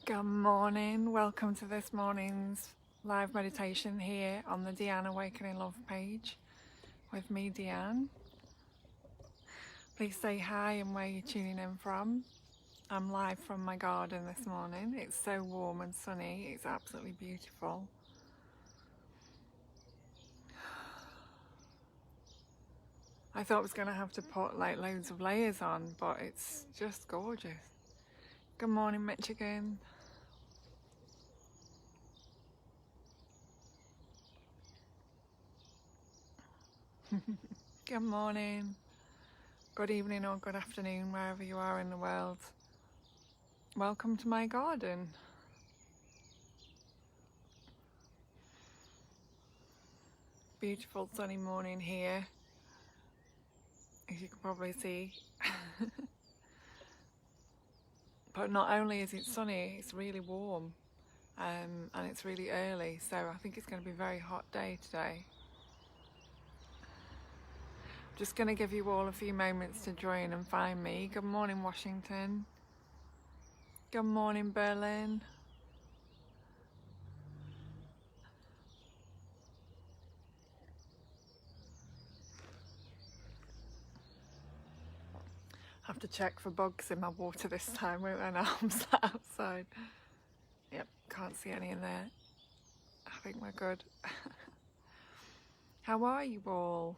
Good morning, welcome to this morning's live meditation here on the Deanne Awakening Love page with me, Deanne. Please say hi and where you're tuning in from. I'm live from my garden this morning. It's so warm and sunny, it's absolutely beautiful. I thought I was going to have to put like loads of layers on, but it's just gorgeous. Good morning, Michigan. Good morning, good evening or good afternoon, wherever you are in the world. Welcome to my garden. Beautiful sunny morning here, as you can probably see. But not only is it sunny, it's really warm, and it's really early, so I think it's going to be a very hot day today. Just going to give you all a few moments to join and find me. Good morning, Washington. Good morning, Berlin. I have to check for bugs in my water this time, won't I, now I'm sat outside. Yep, can't see any in there. I think we're good. How are you all?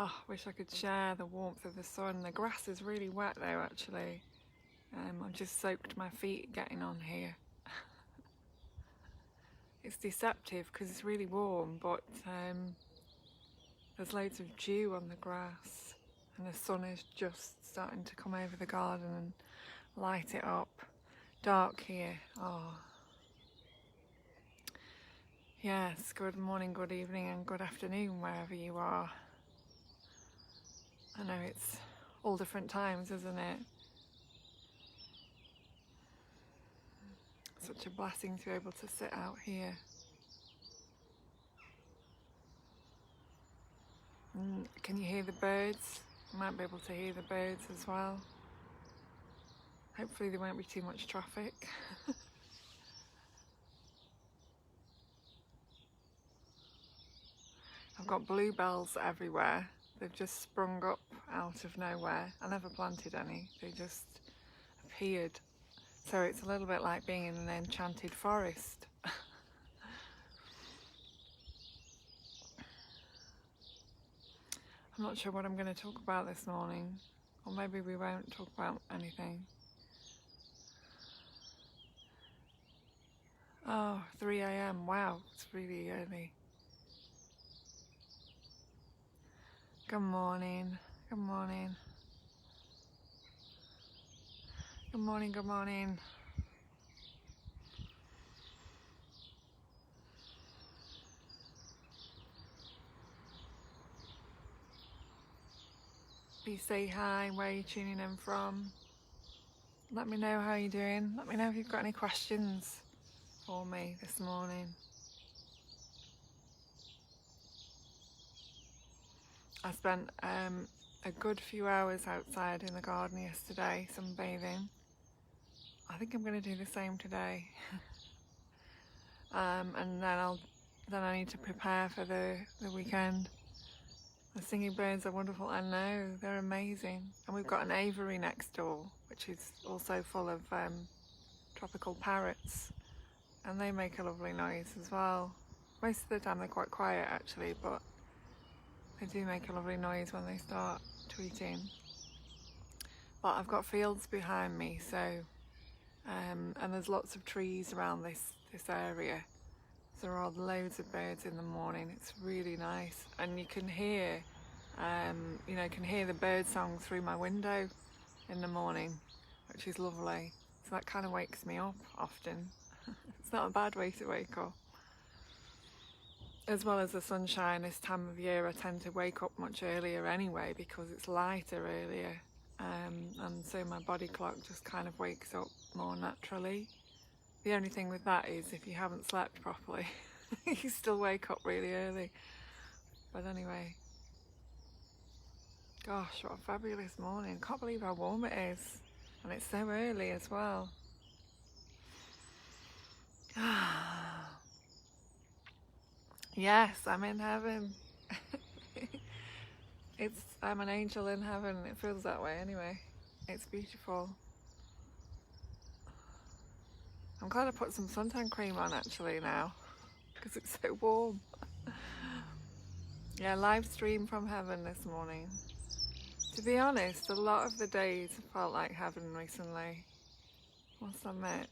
Oh, wish I could share the warmth of the sun. The grass is really wet though, actually. I've just soaked my feet getting on here. It's deceptive because it's really warm, but there's loads of dew on the grass and the sun is just starting to come over the garden and light it up. Dark here. Oh. Yes, good morning, good evening and good afternoon wherever you are. I know it's all different times, isn't it? Such a blessing to be able to sit out here. Can you hear the birds? You might be able to hear the birds as well. Hopefully there won't be too much traffic. I've got bluebells everywhere. They've just sprung up out of nowhere. I never planted any, they just appeared. So it's a little bit like being in an enchanted forest. I'm not sure what I'm going to talk about this morning, or maybe we won't talk about anything. Oh, 3 a.m. Wow, it's really early. Good morning, good morning. Good morning, good morning. Please say hi, where you're tuning in from. Let me know how you're doing. Let me know if you've got any questions for me this morning. I spent a good few hours outside in the garden yesterday, sunbathing. I think I'm going to do the same today. And then I need to prepare for the weekend. The singing birds are wonderful. I know, they're amazing. And we've got an aviary next door, which is also full of tropical parrots. And they make a lovely noise as well. Most of the time they're quite quiet actually, but they do make a lovely noise when they start tweeting. But I've got fields behind me, so and there's lots of trees around this area. So there are loads of birds in the morning. It's really nice, and you can hear can hear the bird song through my window in the morning, which is lovely. So that kind of wakes me up often. It's not a bad way to wake up. As well as the sunshine, this time of year I tend to wake up much earlier anyway because it's lighter earlier, and so my body clock just kind of wakes up more naturally. The only thing with that is if you haven't slept properly, you still wake up really early. But anyway, gosh, what a fabulous morning. Can't believe how warm it is. And it's so early as well. Yes, I'm in heaven. I'm an angel in heaven. It feels that way anyway. It's beautiful. I'm glad I put some suntan cream on actually now because it's so warm. Yeah, live stream from heaven this morning. To be honest, a lot of the days have felt like heaven recently. Must admit.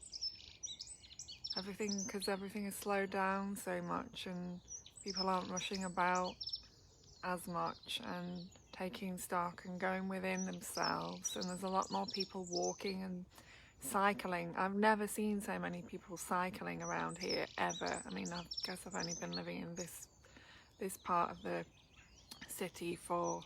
Because everything has slowed down so much and people aren't rushing about as much and taking stock and going within themselves, and there's a lot more people walking and cycling. I've never seen so many people cycling around here ever. I mean, I guess I've only been living in this part of the city for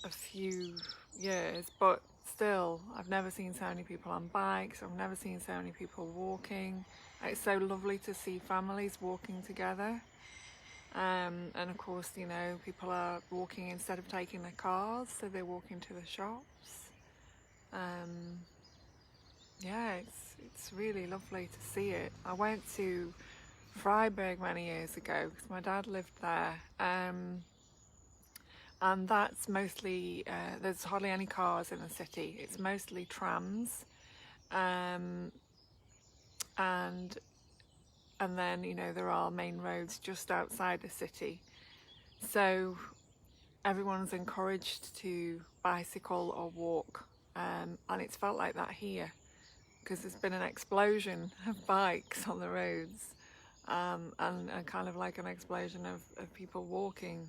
a few years, but still I've never seen so many people on bikes. I've never seen so many people walking. It's so lovely to see families walking together. And of course, you know, people are walking instead of taking their cars, so they're walking to the shops. Yeah, it's really lovely to see it. I went to Freiburg many years ago because my dad lived there, and that's mostly there's hardly any cars in the city. It's mostly trams, and then, you know, there are main roads just outside the city. So everyone's encouraged to bicycle or walk, and it's felt like that here because there's been an explosion of bikes on the roads, and kind of like an explosion of people walking.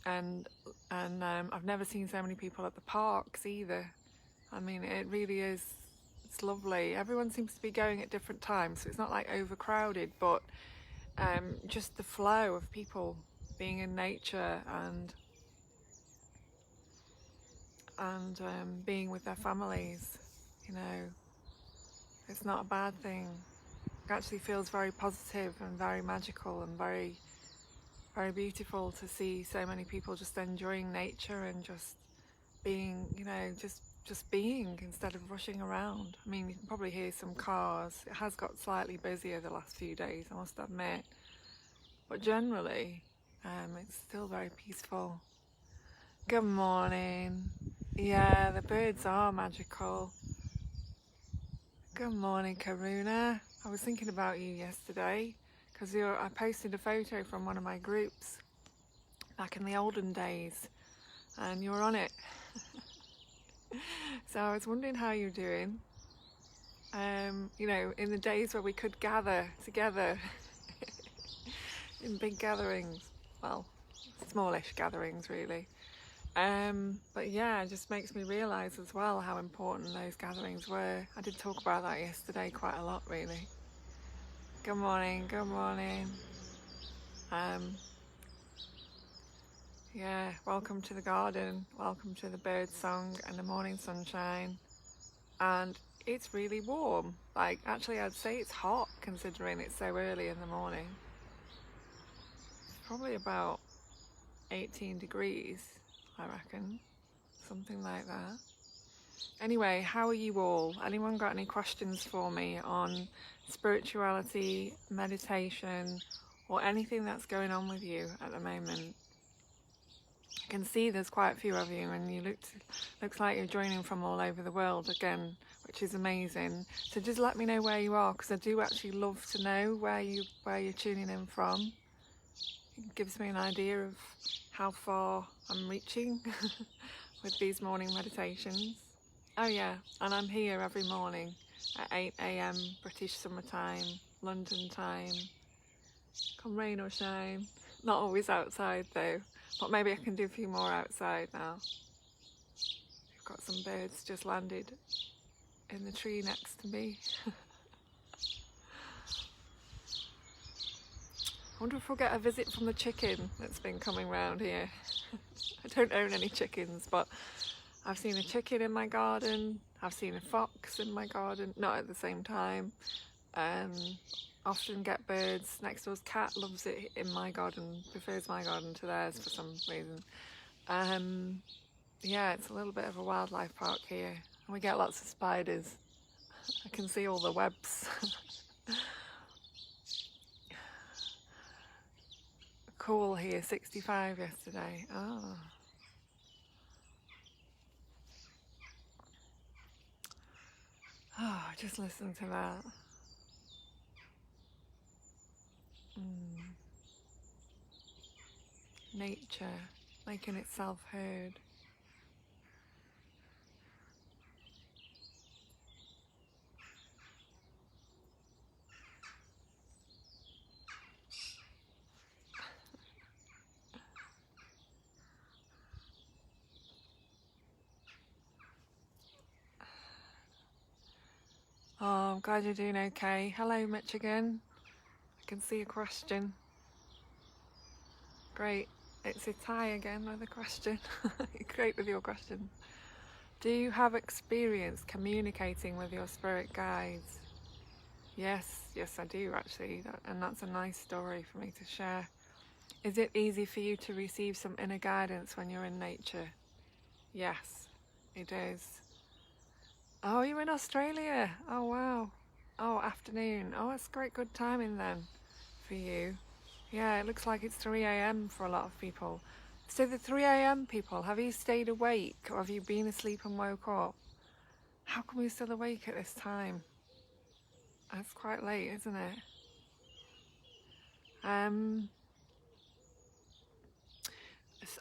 And I've never seen so many people at the parks either. I mean, it really is. It's lovely. Everyone seems to be going at different times, so it's not like overcrowded, but just the flow of people being in nature and being with their families, you know, it's not a bad thing. It actually feels very positive and very magical and very, very beautiful to see so many people just enjoying nature and just being, you know, just being instead of rushing around. I mean, you can probably hear some cars. It has got slightly busier the last few days, I must admit. But generally, it's still very peaceful. Good morning. Yeah, the birds are magical. Good morning, Karuna. I was thinking about you yesterday because I posted a photo from one of my groups back in the olden days and you were on it. So I was wondering how you're doing. You know, in the days where we could gather together in big gatherings, well, smallish gatherings really. But yeah, it just makes me realise as well how important those gatherings were. I did talk about that yesterday quite a lot really. Good morning, good morning. Yeah, welcome to the garden, welcome to the bird song and the morning sunshine. And it's really warm. Like, actually I'd say it's hot considering it's so early in the morning. It's probably about 18 degrees, I reckon. Something like that. Anyway, how are you all? Anyone got any questions for me on spirituality, meditation, or anything that's going on with you at the moment? I can see there's quite a few of you, and you looks like you're joining from all over the world again, which is amazing. So just let me know where you are, because I do actually love to know where you're tuning in from. It gives me an idea of how far I'm reaching with these morning meditations. Oh yeah, and I'm here every morning at 8 AM British summertime, London time. Come rain or shine. Not always outside though, but maybe I can do a few more outside now. I've got some birds just landed in the tree next to me. I wonder if we'll get a visit from the chicken that's been coming round here. I don't own any chickens, but I've seen a chicken in my garden. I've seen a fox in my garden, not at the same time. Often get birds. Next door's cat loves it in my garden, prefers my garden to theirs for some reason. Yeah, it's a little bit of a wildlife park here, and we get lots of spiders. I can see all the webs. Cool here, 65 yesterday. Oh, just listen to that. Nature making itself heard. Oh, I'm glad you're doing okay. Hello, Mitch again. I can see a question. Great. It's Itai again with a question. Great with your question. Do you have experience communicating with your spirit guides? Yes, I do actually, and that's a nice story for me to share. Is it easy for you to receive some inner guidance when you're in nature? Yes, it is. Oh, you're in Australia. Oh, wow. Oh, afternoon. Oh, it's great good timing then for you. Yeah, it looks like it's 3 a.m. for a lot of people. So the 3 a.m. people, have you stayed awake or have you been asleep and woke up? How come you're still awake at this time? That's quite late, isn't it?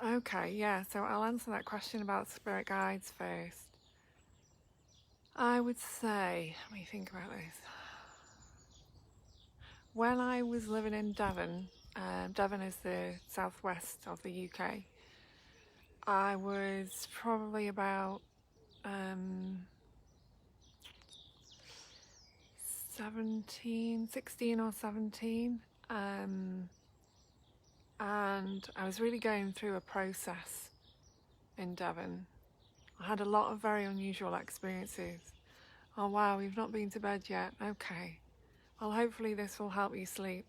Okay, yeah, so I'll answer that question about spirit guides first. I would say, let me think about this. When I was living in Devon, Devon is the southwest of the UK, I was probably about 16 or 17, and I was really going through a process in Devon. I had a lot of very unusual experiences. Oh wow, you've not been to bed yet? Okay. Well, hopefully this will help you sleep.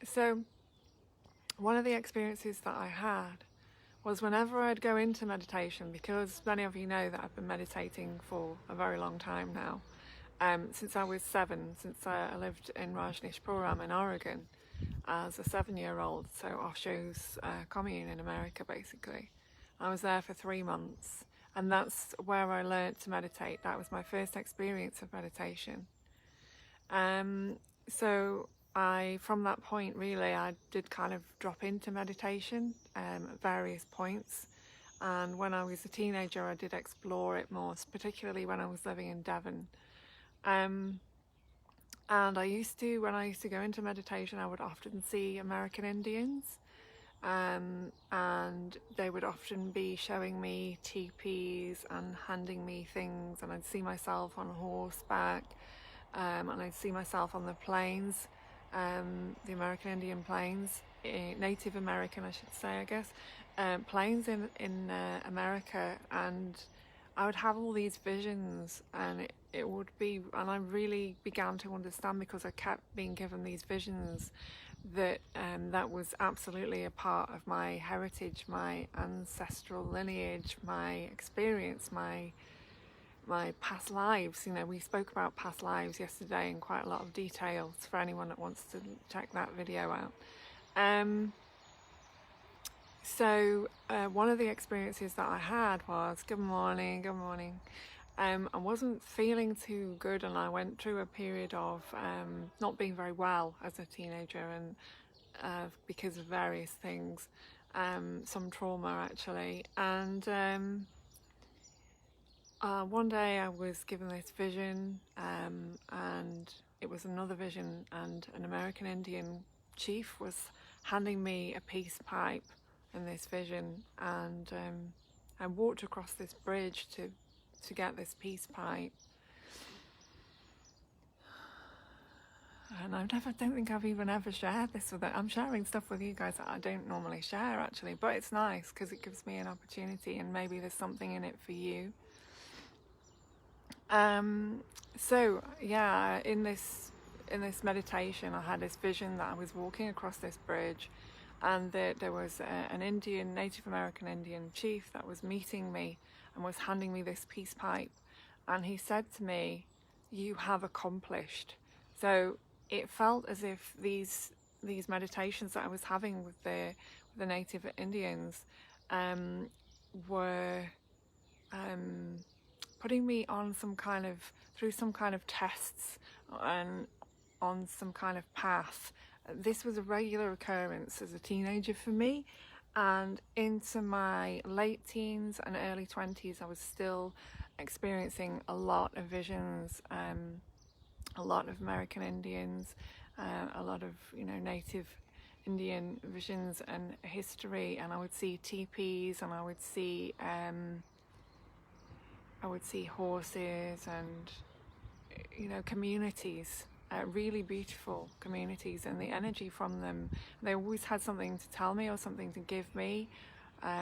So one of the experiences that I had was whenever I'd go into meditation, because many of you know that I've been meditating for a very long time now, since I was 7, since I lived in Rajneeshpuram in Oregon as a 7-year-old, so Osho's commune in America basically. I was there for 3 months, and that's where I learnt to meditate. That was my first experience of meditation. So from that point really, I did kind of drop into meditation at various points. And when I was a teenager, I did explore it more, particularly when I was living in Devon. And when I used to go into meditation, I would often see American Indians. And they would often be showing me teepees and handing me things, and I'd see myself on horseback, and I'd see myself on the plains, the American Indian plains, Native American I should say, I guess, plains in America, and I would have all these visions, and it would be, and I really began to understand, because I kept being given these visions, that that was absolutely a part of my heritage, my ancestral lineage, my experience, my past lives. You know, we spoke about past lives yesterday in quite a lot of detail, for anyone that wants to check that video out. So one of the experiences that I had was, good morning, I wasn't feeling too good, and I went through a period of not being very well as a teenager, and because of various things, some trauma actually. And one day I was given this vision, and it was another vision, and an American Indian chief was handing me a peace pipe in this vision, and I walked across this bridge to get this peace pipe. And I don't think I've even ever shared this with it. I'm sharing stuff with you guys that I don't normally share actually, but it's nice because it gives me an opportunity, and maybe there's something in it for you. So yeah, in this meditation, I had this vision that I was walking across this bridge, and there was an Indian, Native American Indian chief that was meeting me and was handing me this peace pipe, and he said to me, "You have accomplished." So it felt as if these meditations that I was having with the Native Indians were putting me on some kind of through some kind of tests and on some kind of path. This was a regular occurrence as a teenager for me, and into my late teens and early 20s I was still experiencing a lot of visions, a lot of American Indians, a lot of Native Indian visions and history, and I would see teepees, and I would see horses and communities, really beautiful communities, and the energy from them. They always had something to tell me or something to give me,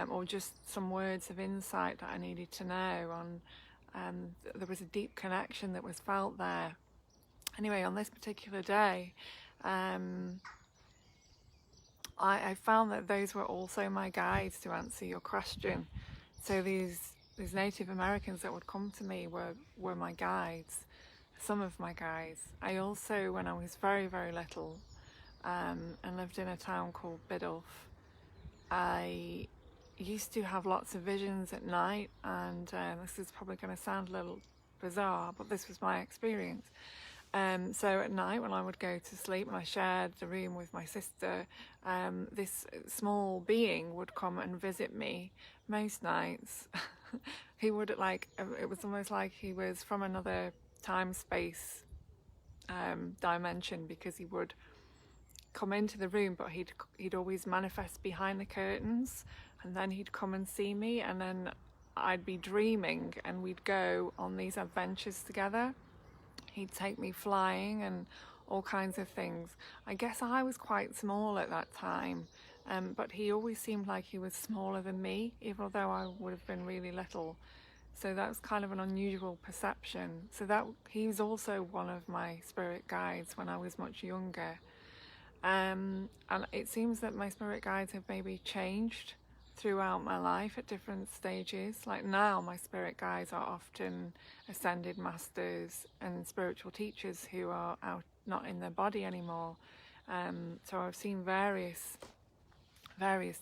or just some words of insight that I needed to know. There was a deep connection that was felt there. Anyway, on this particular day, I found that those were also my guides to answer your question. So these Native Americans that would come to me were my guides, some of my guides. I also, when I was very, very little, and lived in a town called Biddulph, I used to have lots of visions at night, and this is probably going to sound a little bizarre, but this was my experience. So at night when I would go to sleep, and I shared the room with my sister, this small being would come and visit me most nights. He would it was almost like he was from another time-space dimension, because he would come into the room, but he'd always manifest behind the curtains, and then he'd come and see me, and then I'd be dreaming, and we'd go on these adventures together. He'd take me flying and all kinds of things. I guess I was quite small at that time, but he always seemed like he was smaller than me, even though I would have been really little. So that was kind of an unusual perception. So that he was also one of my spirit guides when I was much younger. And it seems that my spirit guides have maybe changed throughout my life at different stages. Like now, my spirit guides are often ascended masters and spiritual teachers who are out, not in their body anymore. So I've seen various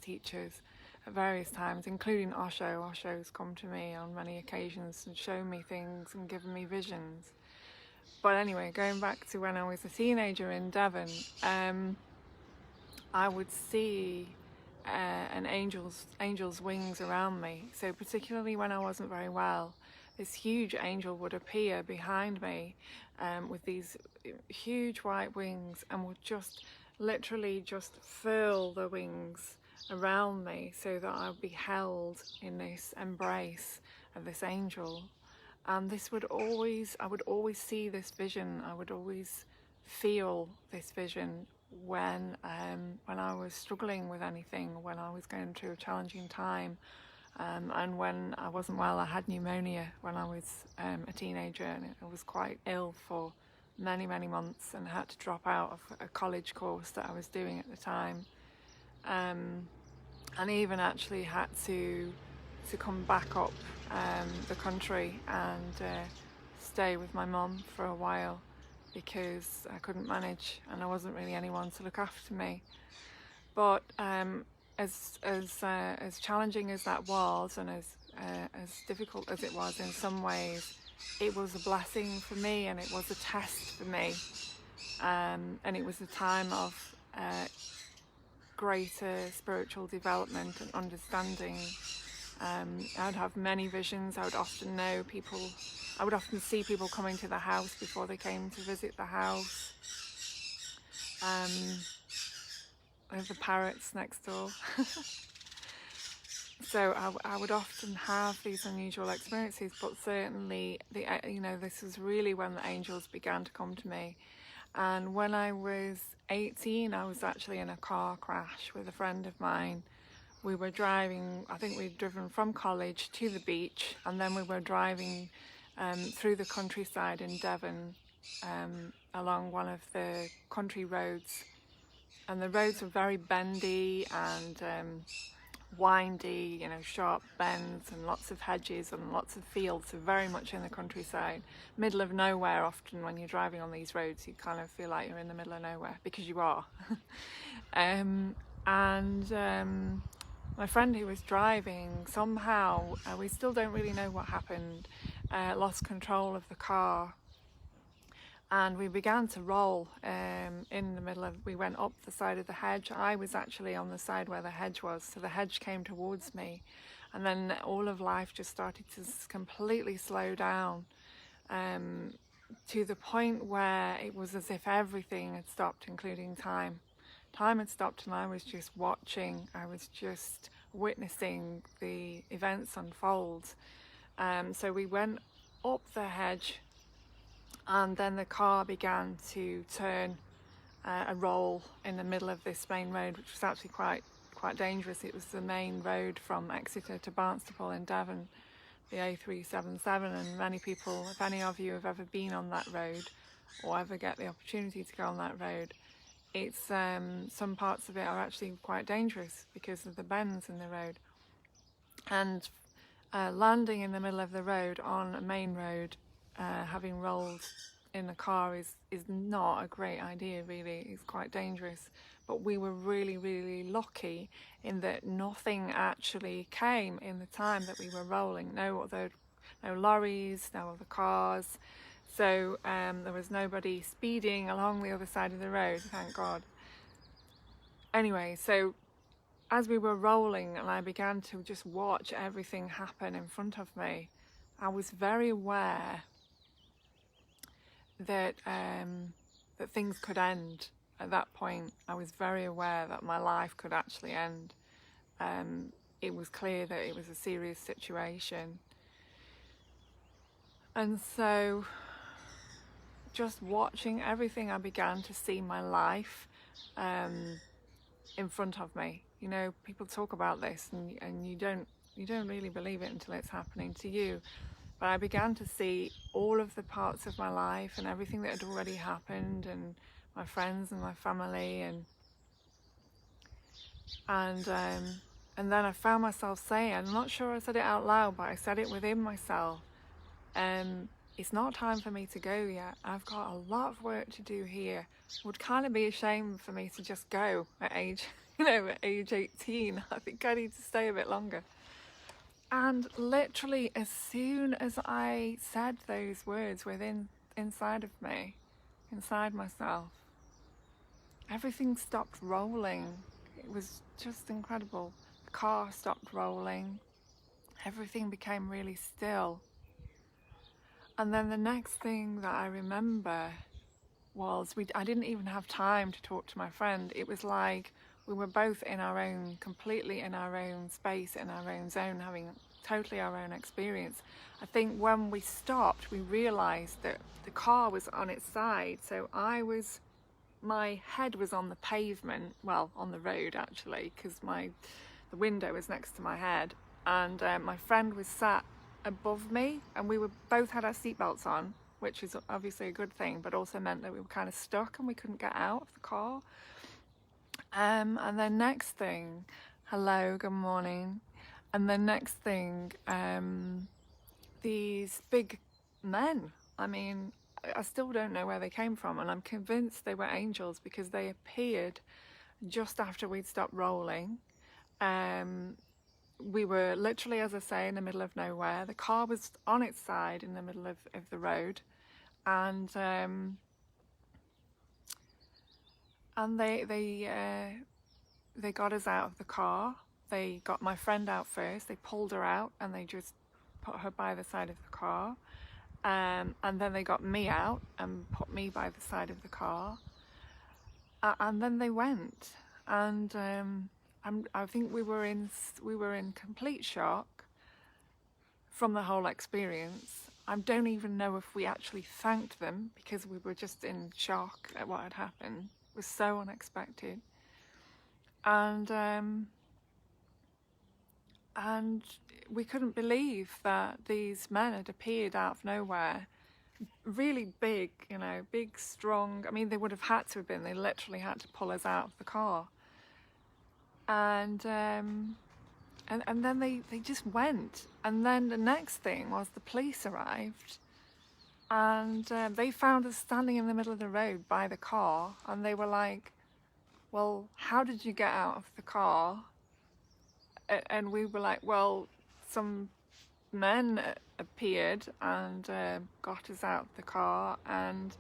teachers at various times, including Osho. Osho's come to me on many occasions and shown me things and given me visions. But anyway, going back to when I was a teenager in Devon, I would see an angel's wings around me. So particularly when I wasn't very well, this huge angel would appear behind me with these huge white wings, and would just literally just furl the wings around me, so that I would be held in this embrace of this angel. And I would always see this vision. I would always feel this vision when I was struggling with anything, when I was going through a challenging time, and when I wasn't well. I had pneumonia when I was a teenager, and I was quite ill for many months, and had to drop out of a college course that I was doing at the time, and even actually had to come back up the country and stay with my mum for a while, because I couldn't manage and there wasn't really anyone to look after me. But as challenging as that was, and as difficult as it was in some ways, it was a blessing for me, and it was a test for me, and it was a time of greater spiritual development and understanding. I would have many visions. I would often see people coming to the house before they came to visit the house. There's the parrots next door. So I would often have these unusual experiences, but certainly this was really when the angels began to come to me. And when I was 18, I was actually in a car crash with a friend of mine. We were driving, I think we'd driven from college to the beach, and then we were driving through the countryside in Devon, along one of the country roads. And the roads were very bendy and windy, you know, sharp bends and lots of hedges and lots of fields, so very much in the countryside, middle of nowhere. Often when you're driving on these roads, you kind of feel like you're in the middle of nowhere, because you are. My friend who was driving, somehow, we still don't really know what happened, lost control of the car, and we began to roll in the middle of, we went up the side of the hedge. I was actually on the side where the hedge was, so the hedge came towards me, and then all of life just started to completely slow down, to the point where it was as if everything had stopped, including time. Time had stopped, and I was just watching, I was just witnessing the events unfold. So we went up the hedge, and then the car began to turn a roll in the middle of this main road, which was actually quite dangerous. It was the main road from Exeter to Barnstaple in Devon, the A377, and many people, if any of you have ever been on that road or ever get the opportunity to go on that road, it's some parts of it are actually quite dangerous because of the bends in the road. And landing in the middle of the road on a main road, having rolled in the car is not a great idea, really. It's quite dangerous. But we were really, really lucky in that nothing actually came in the time that we were rolling. No lorries, no other cars. So there was nobody speeding along the other side of the road, thank God. Anyway, so as we were rolling and I began to just watch everything happen in front of me, I was very aware that that things could end. At that point, I was very aware that my life could actually end. It was clear that it was a serious situation. And so, just watching everything, I began to see my life in front of me. You know, people talk about this, and you don't really believe it until it's happening to you. But I began to see all of the parts of my life and everything that had already happened, and my friends and my family, and then I found myself saying, I'm not sure I said it out loud, but I said it within myself, it's not time for me to go yet. I've got a lot of work to do here. It would kind of be a shame for me to just go at age 18. I think I need to stay a bit longer. And literally, as soon as I said those words inside of me, inside myself, everything stopped rolling. It was just incredible. The car stopped rolling. Everything became really still. And then the next thing that I remember was I didn't even have time to talk to my friend. It was like we were both completely in our own space, in our own zone, having totally our own experience. I think when we stopped, we realized that the car was on its side. So my head was on the pavement, well, on the road actually, because the window was next to my head, and my friend was sat above me, and we both had our seatbelts on, which is obviously a good thing, but also meant that we were kind of stuck and we couldn't get out of the car. And then next thing, hello, good morning. And then next thing, these big men, I mean, I still don't know where they came from, and I'm convinced they were angels because they appeared just after we'd stopped rolling. We were literally, as I say, in the middle of nowhere. The car was on its side in the middle of the road, and they got us out of the car. They got my friend out first. They pulled her out and they just put her by the side of the car. And then they got me out and put me by the side of the car. And then they went. And I think we were in complete shock from the whole experience. I don't even know if we actually thanked them because we were just in shock at what had happened. It was so unexpected. And and we couldn't believe that these men had appeared out of nowhere, really big, you know, big, strong. I mean, they would have had to have been. They literally had to pull us out of the car. And then they just went. And then the next thing was the police arrived, and they found us standing in the middle of the road by the car, and they were like, well, how did you get out of the car? And we were like, well, some men appeared and got us out of the car, and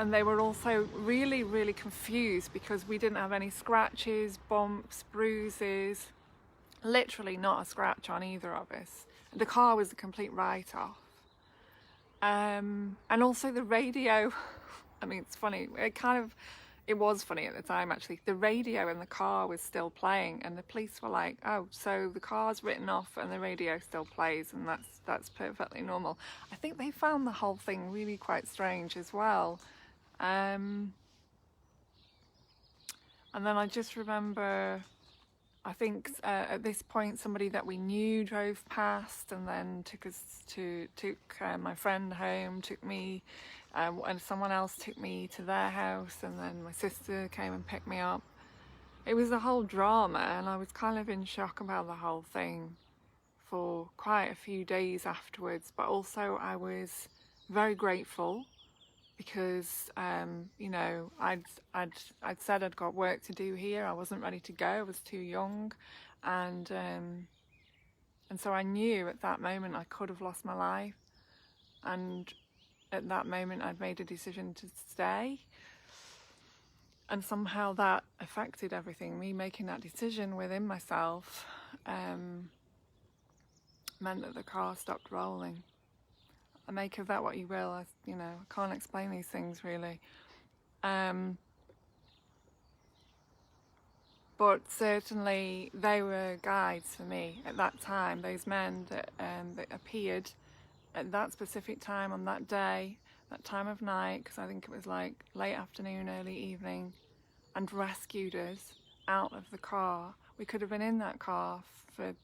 they were also really, really confused because we didn't have any scratches, bumps, bruises, literally not a scratch on either of us. The car was a complete write-off. And also the radio, I mean, it's funny, it was funny at the time actually. The radio in the car was still playing, and the police were like, oh, so the car's written off and the radio still plays, and that's perfectly normal. I think they found the whole thing really quite strange as well. And then I just remember, I think at this point somebody that we knew drove past and then took my friend home, took me, and someone else took me to their house, and then my sister came and picked me up. It was a whole drama, and I was kind of in shock about the whole thing for quite a few days afterwards, but also I was very grateful because you know, I'd said I'd got work to do here. I wasn't ready to go. I was too young, and so I knew at that moment I could have lost my life, and at that moment I'd made a decision to stay, and somehow that affected everything. Me making that decision within myself meant that the car stopped rolling. I make of that what you will. I can't explain these things really. But certainly they were guides for me at that time. Those men that appeared at that specific time on that day, that time of night, because I think it was like late afternoon, early evening, and rescued us out of the car. We could have been in that car for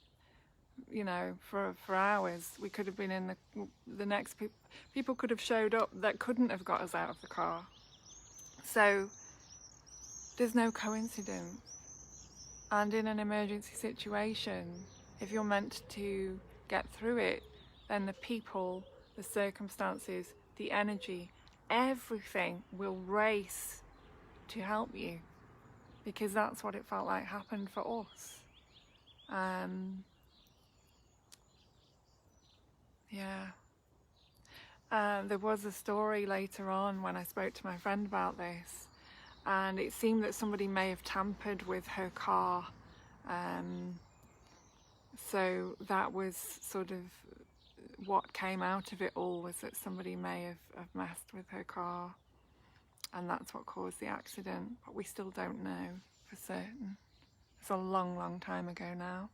hours. We could have been in the next people could have showed up that couldn't have got us out of the car. So there's no coincidence. And in an emergency situation, if you're meant to get through it, then the people, the circumstances, the energy, everything will race to help you, because that's what it felt like happened for us. There was a story later on when I spoke to my friend about this, and it seemed that somebody may have tampered with her car. So that was sort of what came out of it all, was that somebody may have messed with her car, and that's what caused the accident. But we still don't know for certain. It's a long, long time ago now.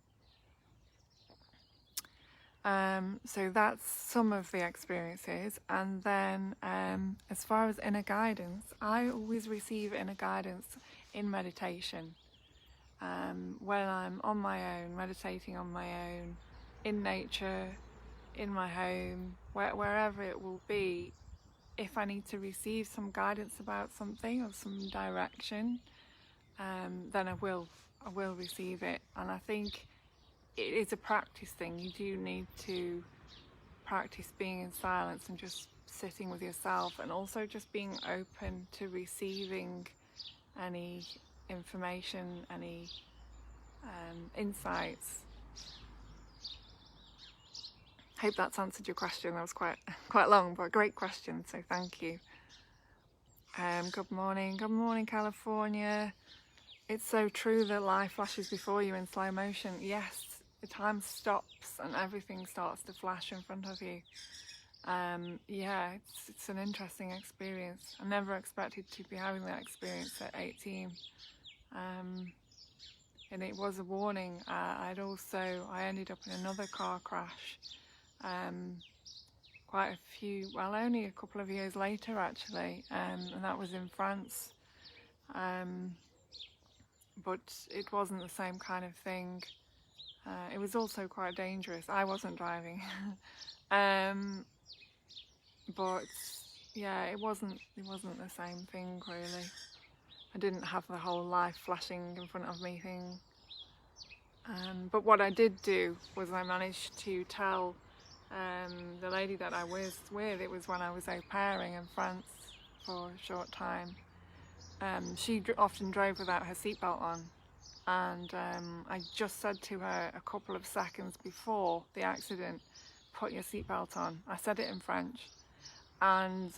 So that's some of the experiences. And then as far as inner guidance, I always receive inner guidance in meditation. When I'm on my own, meditating on my own, in nature, in my home, wherever it will be, if I need to receive some guidance about something or some direction, then I will receive it. And I think it is a practice thing. You do need to practice being in silence and just sitting with yourself, and also just being open to receiving any information, any insights. Hope that's answered your question. That was quite long, but a great question, so thank you. Good morning, California. It's so true that life flashes before you in slow motion. Yes, the time stops and everything starts to flash in front of you. It's an interesting experience. I never expected to be having that experience at 18. And it was a warning. I ended up in another car crash only a couple of years later actually, and that was in France. But it wasn't the same kind of thing. It was also quite dangerous. I wasn't driving. But yeah, it wasn't the same thing really. I didn't have the whole life flashing in front of me thing. But what I did do was I managed to tell the lady that I was with, it was when I was au pairing in France for a short time. She often drove without her seatbelt on, and I just said to her a couple of seconds before the accident, put your seatbelt on. I said it in French, and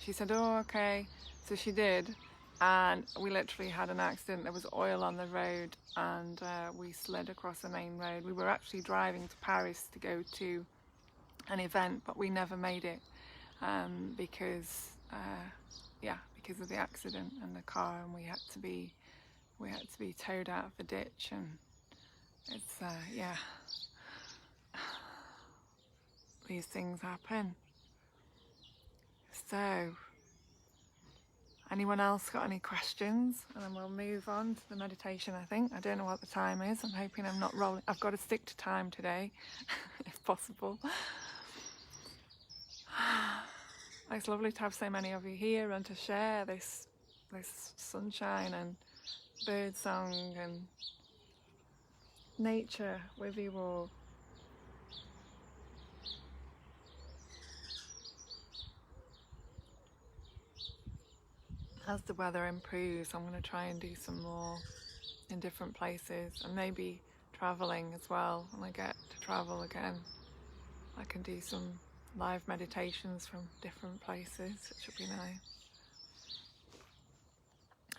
she said, oh, okay. So she did, and we literally had an accident. There was oil on the road, and we slid across the main road. We were actually driving to Paris to go to an event, but we never made it because of the accident and the car, and we had to be towed out of the ditch, and it's these things happen. So, anyone else got any questions? And then we'll move on to the meditation, I think. I don't know what the time is. I'm hoping I'm not rolling. I've got to stick to time today, if possible. It's lovely to have so many of you here and to share this sunshine and bird song and nature with you all. As the weather improves, I'm going to try and do some more in different places, and maybe traveling as well. When I get to travel again, I can do some live meditations from different places, which would be nice.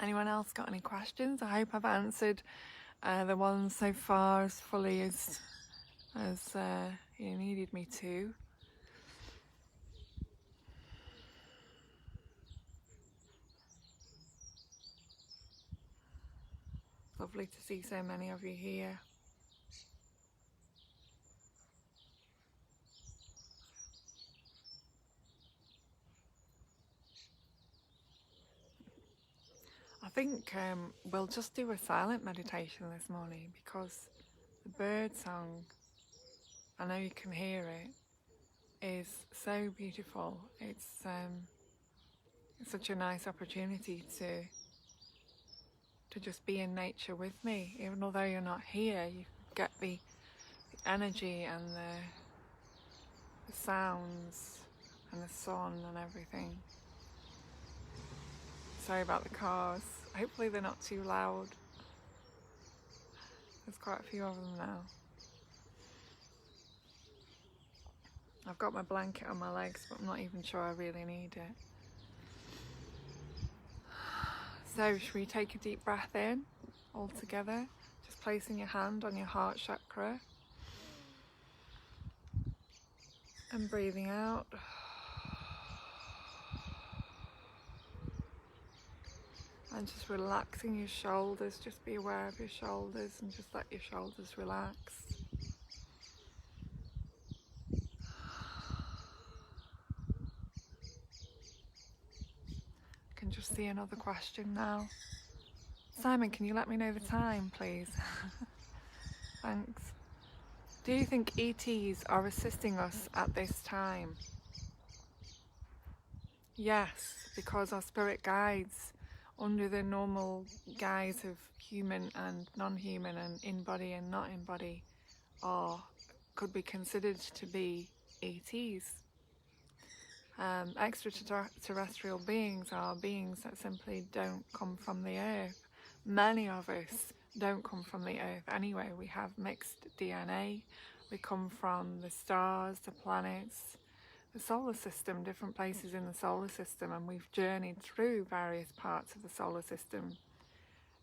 Anyone else got any questions? I hope I've answered the ones so far as fully as you needed me to. Lovely to see so many of you here. I think we'll just do a silent meditation this morning, because the bird song, I know you can hear it, is so beautiful. It's such a nice opportunity to just be in nature with me. Even although you're not here, you get the energy and the sounds and the sun and everything. Sorry about the cars. Hopefully they're not too loud. There's quite a few of them now. I've got my blanket on my legs, but I'm not even sure I really need it. So should we take a deep breath in all together? Just placing your hand on your heart chakra and breathing out. And just relaxing your shoulders. Just be aware of your shoulders and just let your shoulders relax. I can just see another question now. Simon, can you let me know the time, please? Thanks. Do you think ETs are assisting us at this time? Yes, because our spirit guides, under the normal guise of human and non-human and in-body and not in-body, could be considered to be ETs. Extraterrestrial beings are beings that simply don't come from the earth. Many of us don't come from the earth anyway. We have mixed DNA. We come from the stars, the planets, the solar system, different places in the solar system, and we've journeyed through various parts of the solar system.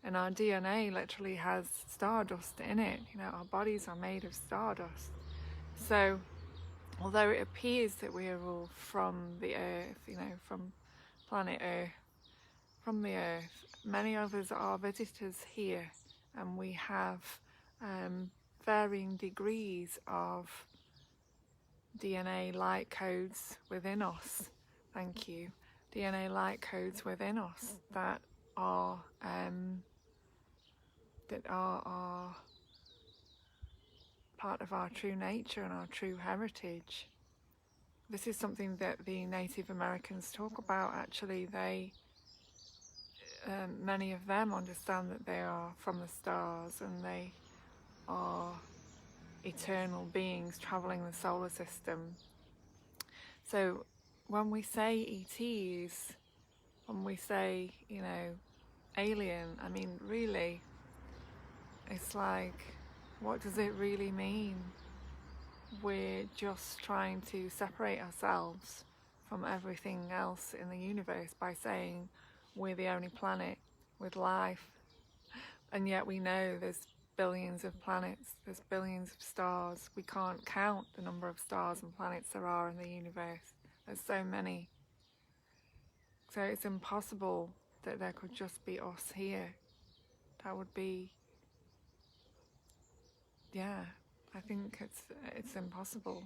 And our DNA literally has stardust in it. You know, our bodies are made of stardust. So although it appears that we are all from the earth, you know, from planet Earth, from the earth, many of us are visitors here, and we have varying degrees of DNA light codes within us. Thank you. DNA light codes within us that are part of our true nature and our true heritage. This is something that the Native Americans talk about. Actually, many of them understand that they are from the stars and they are eternal beings traveling the solar system. So when we say ETs, when we say, alien, I mean, really, it's like, what does it really mean? We're just trying to separate ourselves from everything else in the universe by saying we're the only planet with life. And yet we know there's billions of planets, there's billions of stars. We can't count the number of stars and planets there are in the universe. There's so many. So it's impossible that there could just be us here. That would be, I think it's impossible.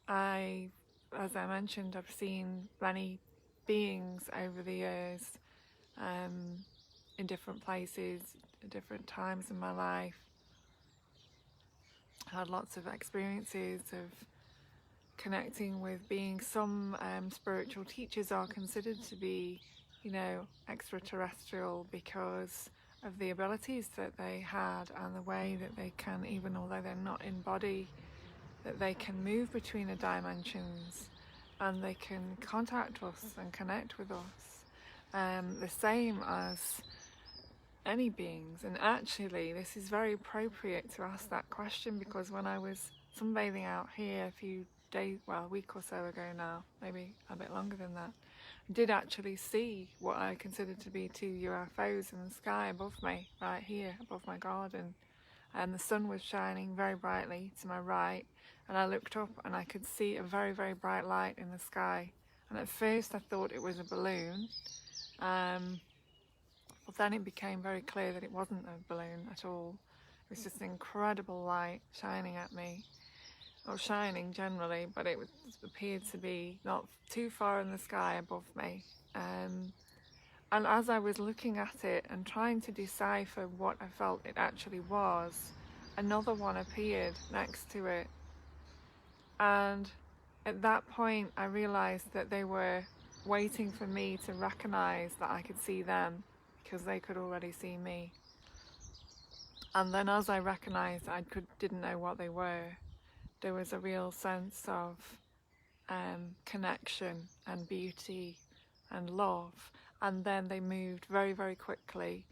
As I mentioned, I've seen many beings over the years, in different places, at different times in my life. I had lots of experiences of connecting with beings. Some spiritual teachers are considered to be, extraterrestrial because of the abilities that they had and the way that they can, even although they're not in body, that they can move between the dimensions and they can contact us and connect with us, the same as any beings. And actually this is very appropriate to ask that question, because when I was sunbathing out here a few days, a week or so ago now, maybe a bit longer than that, I did actually see what I considered to be 2 UFOs in the sky above me, right here above my garden, and the sun was shining very brightly to my right, and I looked up and I could see a very, very bright light in the sky. And at first I thought it was a balloon, but then it became very clear that it wasn't a balloon at all. It was just an incredible light shining at me, or shining generally, but it appeared to be not too far in the sky above me. And as I was looking at it and trying to decipher what I felt it actually was, another one appeared next to it. And at that point I realized that they were waiting for me to recognize that I could see them, because they could already see me. And then as I recognized I didn't know what they were, there was a real sense of connection and beauty and love. And then they moved very, very quickly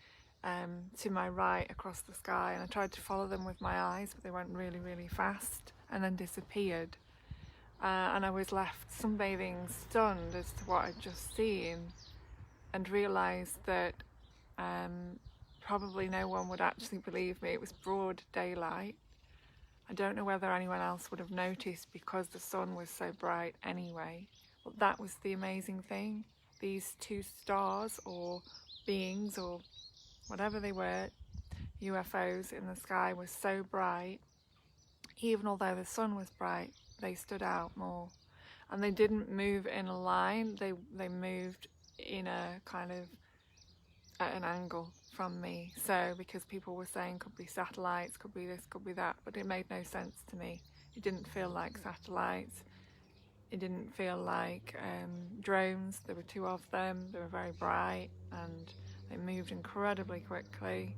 to my right across the sky, and I tried to follow them with my eyes, but they went really, really fast and then disappeared. And I was left sunbathing, stunned as to what I'd just seen, and realised that probably no one would actually believe me. It was broad daylight. I don't know whether anyone else would have noticed because the sun was so bright anyway. But that was the amazing thing. These 2 stars or beings or whatever they were, UFOs in the sky, were so bright. Even although the sun was bright, they stood out more. And they didn't move in a line, they moved in a kind of at an angle from me. So because people were saying could be satellites, could be this, could be that, but it made no sense to me. It didn't feel like satellites. It didn't feel like drones. There were 2 of them. They were very bright and they moved incredibly quickly,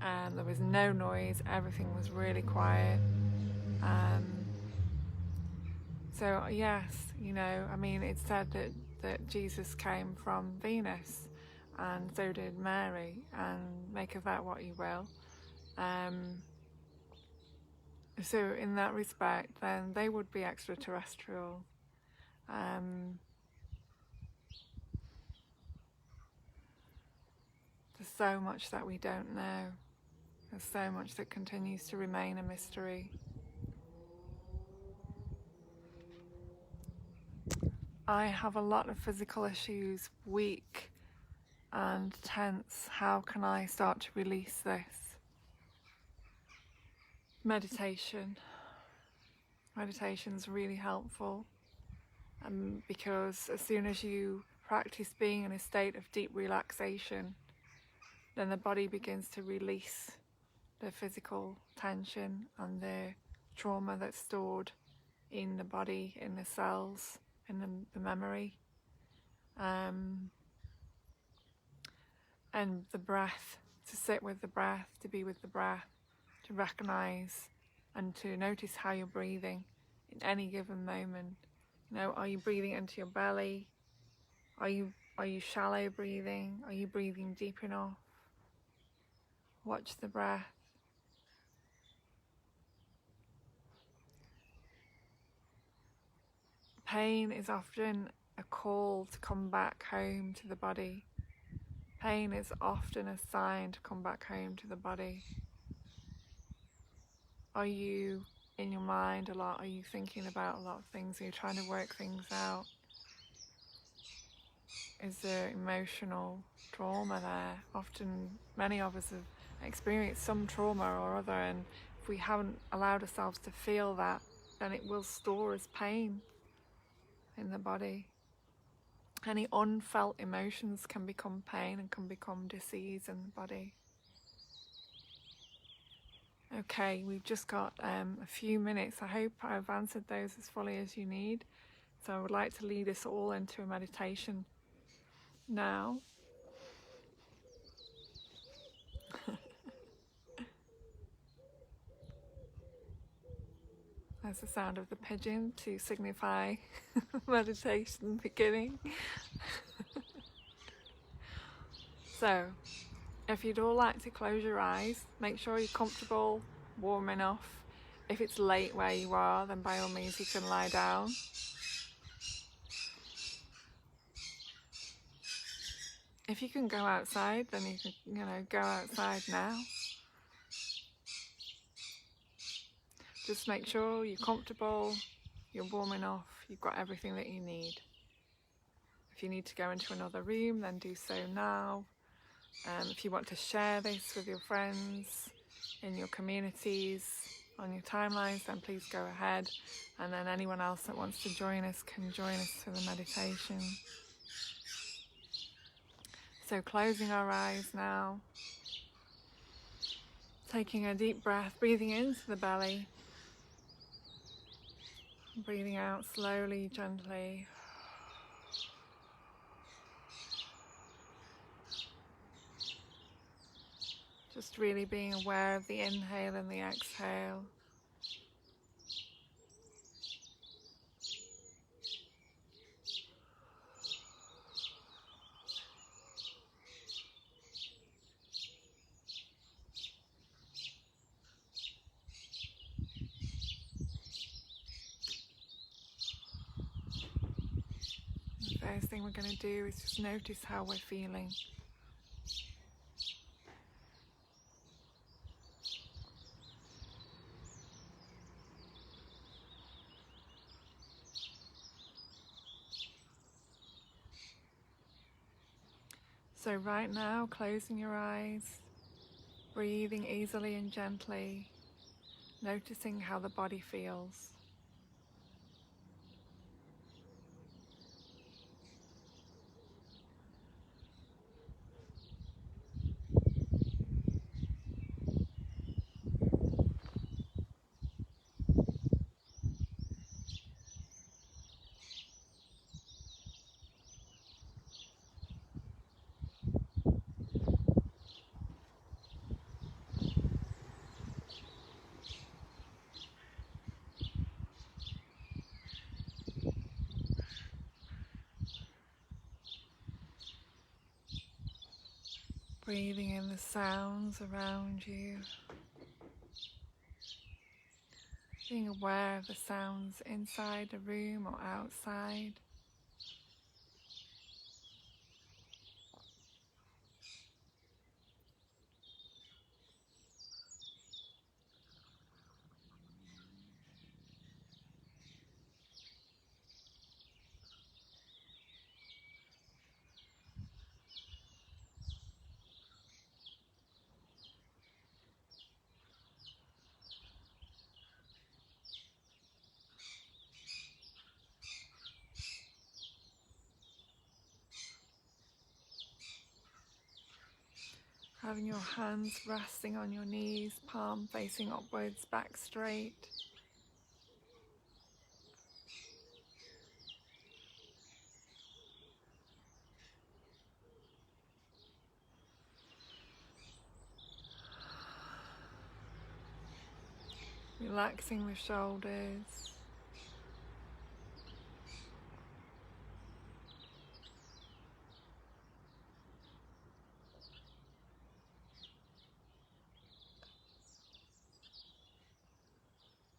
and there was no noise. Everything was really quiet. So yes, I mean, it's said that Jesus came from Venus, and so did Mary, and make of that what you will. So in that respect, then they would be extraterrestrial. There's so much that we don't know. There's so much that continues to remain a mystery. I have a lot of physical issues, weak and tense. How can I start to release this? Meditation. Meditation's really helpful, because as soon as you practice being in a state of deep relaxation, then the body begins to release the physical tension and the trauma that's stored in the body, in the cells, in the memory. And the breath, to sit with the breath, to be with the breath, to recognize and to notice how you're breathing in any given moment. You know, are you breathing into your belly? Are you shallow breathing? Are you breathing deep enough? Watch the breath. Pain is often a call to come back home to the body. Pain is often a sign to come back home to the body. Are you in your mind a lot? Are you thinking about a lot of things? Are you trying to work things out? Is there emotional trauma there? Often many of us have experienced some trauma or other, and if we haven't allowed ourselves to feel that, then it will store as pain in the body. Any unfelt emotions can become pain and can become disease in the body. Okay, we've just got a few minutes. I hope I've answered those as fully as you need. So I would like to lead us all into a meditation now. There's the sound of the pigeon to signify meditation beginning. So, if you'd all like to close your eyes, make sure you're comfortable, warm enough. If it's late where you are, then by all means you can lie down. If you can go outside, then you can, go outside now. Just make sure you're comfortable, you're warm enough, you've got everything that you need. If you need to go into another room, then do so now. If you want to share this with your friends, in your communities, on your timelines, then please go ahead. And then anyone else that wants to join us can join us for the meditation. So closing our eyes now, taking a deep breath, breathing into the belly, breathing out slowly, gently. Just really being aware of the inhale and the exhale. The first thing we're going to do is just notice how we're feeling. So right now, closing your eyes, breathing easily and gently, noticing how the body feels. Breathing in the sounds around you. Being aware of the sounds inside the room or outside. Having your hands resting on your knees, palm facing upwards, back straight. Relaxing the shoulders.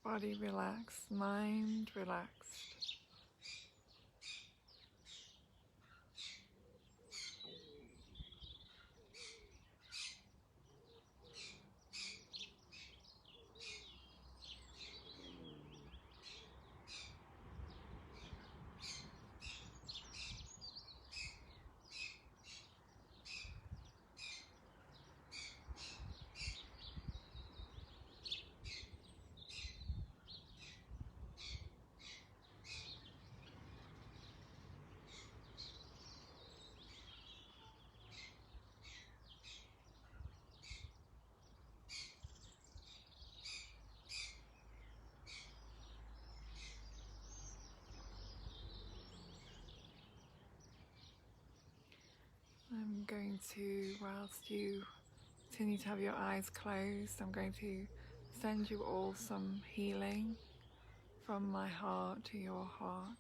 Body relaxed, mind relaxed. I'm going to, whilst you continue to have your eyes closed, I'm going to send you all some healing from my heart to your heart.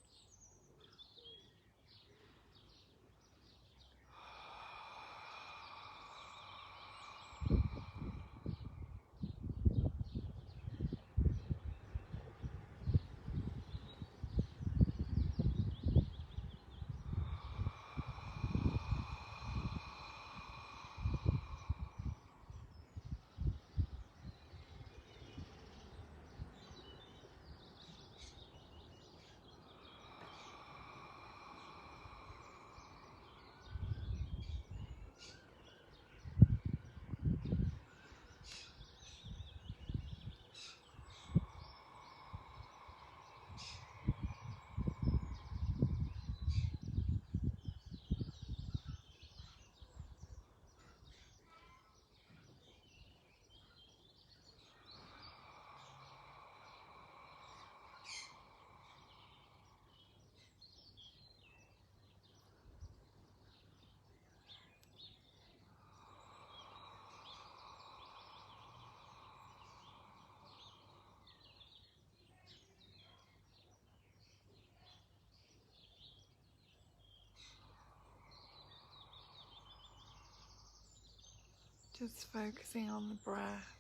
Just focusing on the breath.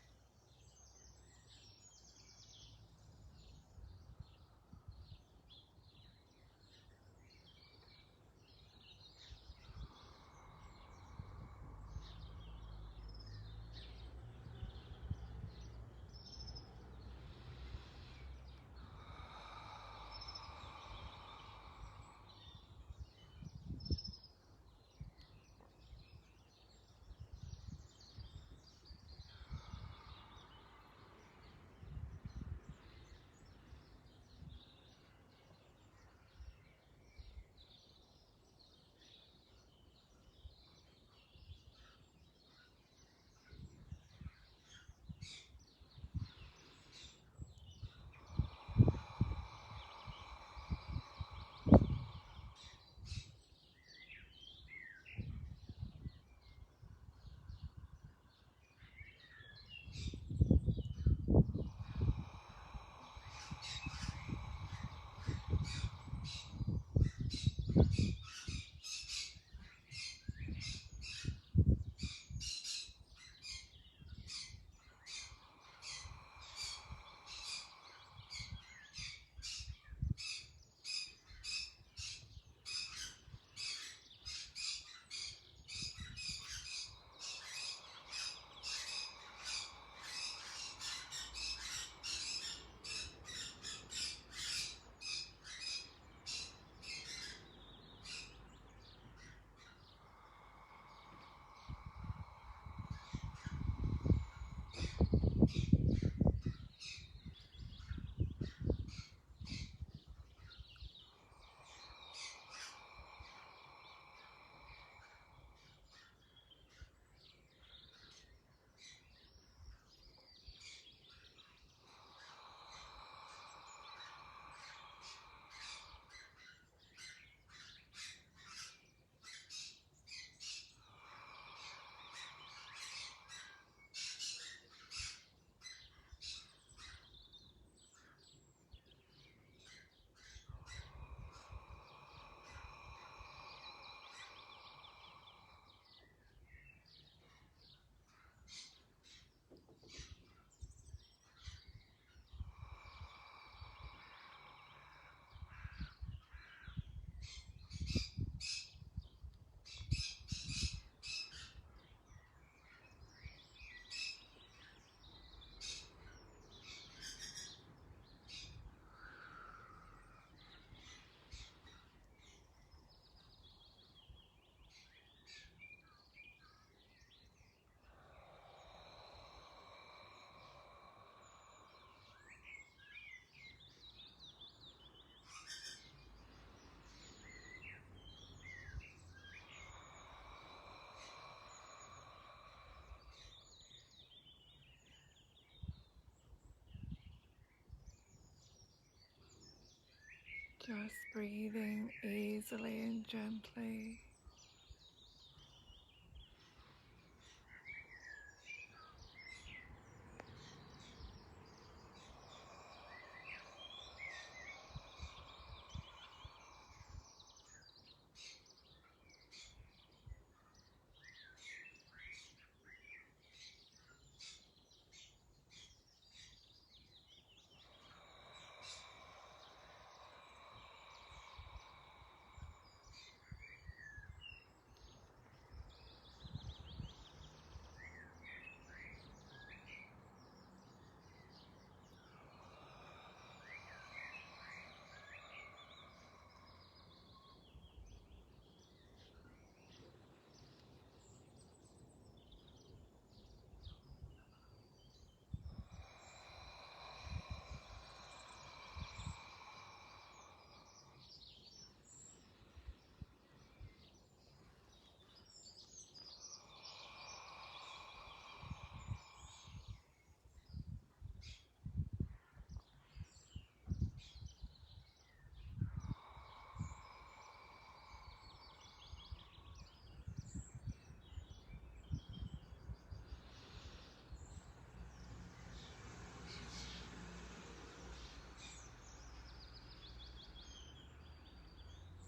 Just breathing easily and gently.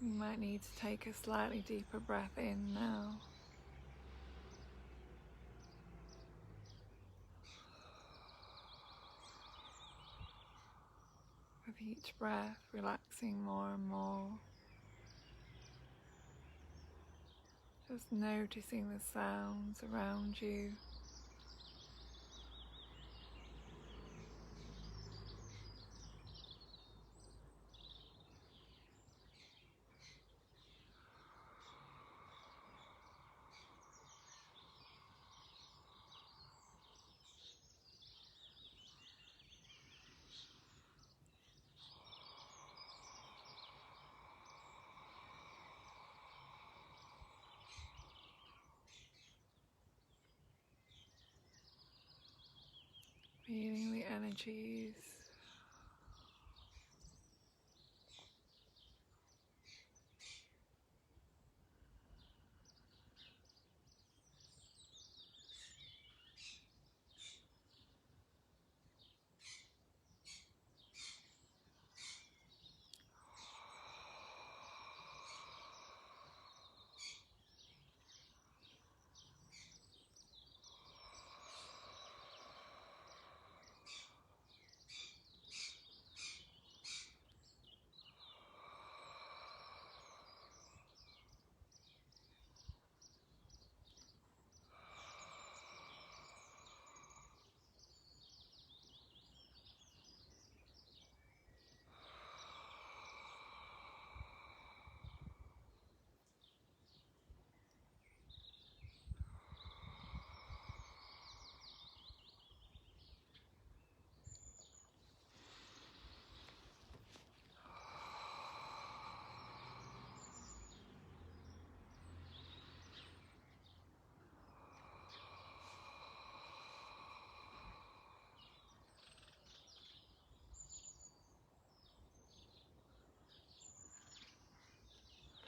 You might need to take a slightly deeper breath in now. With each breath, relaxing more and more. Just noticing the sounds around you. Feeling the energies.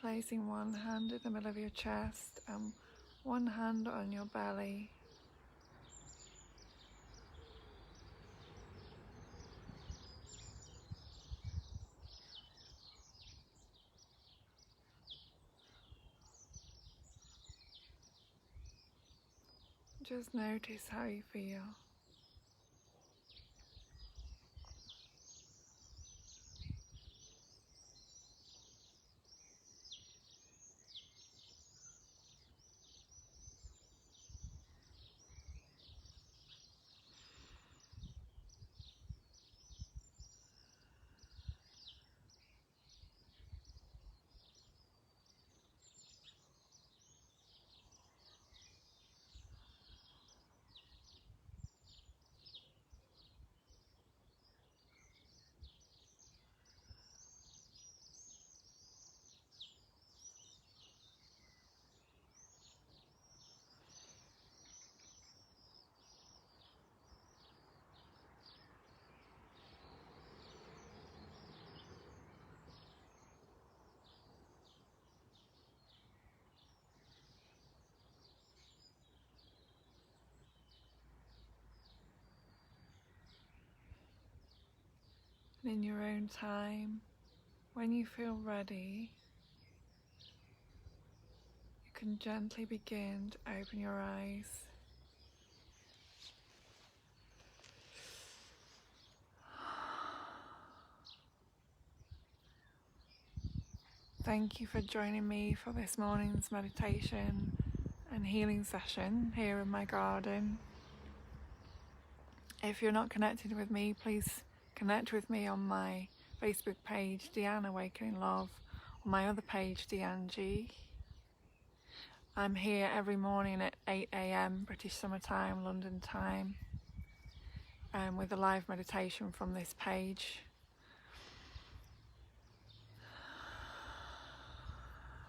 Placing one hand in the middle of your chest and one hand on your belly. Just notice how you feel. And in your own time, when you feel ready, you can gently begin to open your eyes. Thank you for joining me for this morning's meditation and healing session here in my garden. If you're not connected with me, please connect with me on my Facebook page, Deanne Awakening Love, or my other page, Deanne G. I'm here every morning at 8 AM British Summer Time, London time, with a live meditation from this page.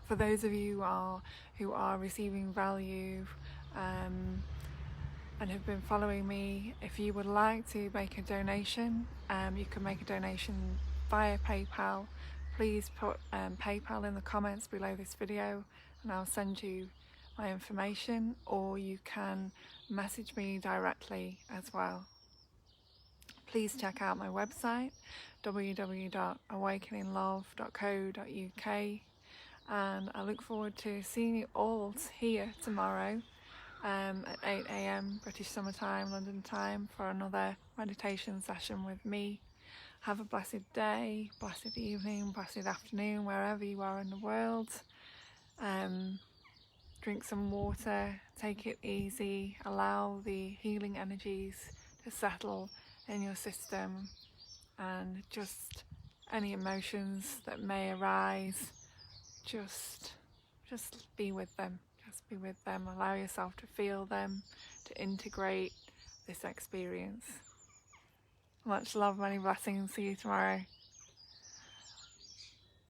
For those of you who are receiving value and have been following me, if you would like to make a donation, you can make a donation via PayPal. Please put PayPal in the comments below this video and I'll send you my information, or you can message me directly as well. Please check out my website, www.awakeninglove.co.uk, and I look forward to seeing you all here tomorrow at 8 AM British Summer Time, London time, for another meditation session with me. Have a blessed day, blessed evening, blessed afternoon, wherever you are in the world. Drink some water, take it easy, allow the healing energies to settle in your system, and just any emotions that may arise, just be with them. Just be with them. Allow yourself to feel them, to integrate this experience. Much love, many blessings. See you tomorrow.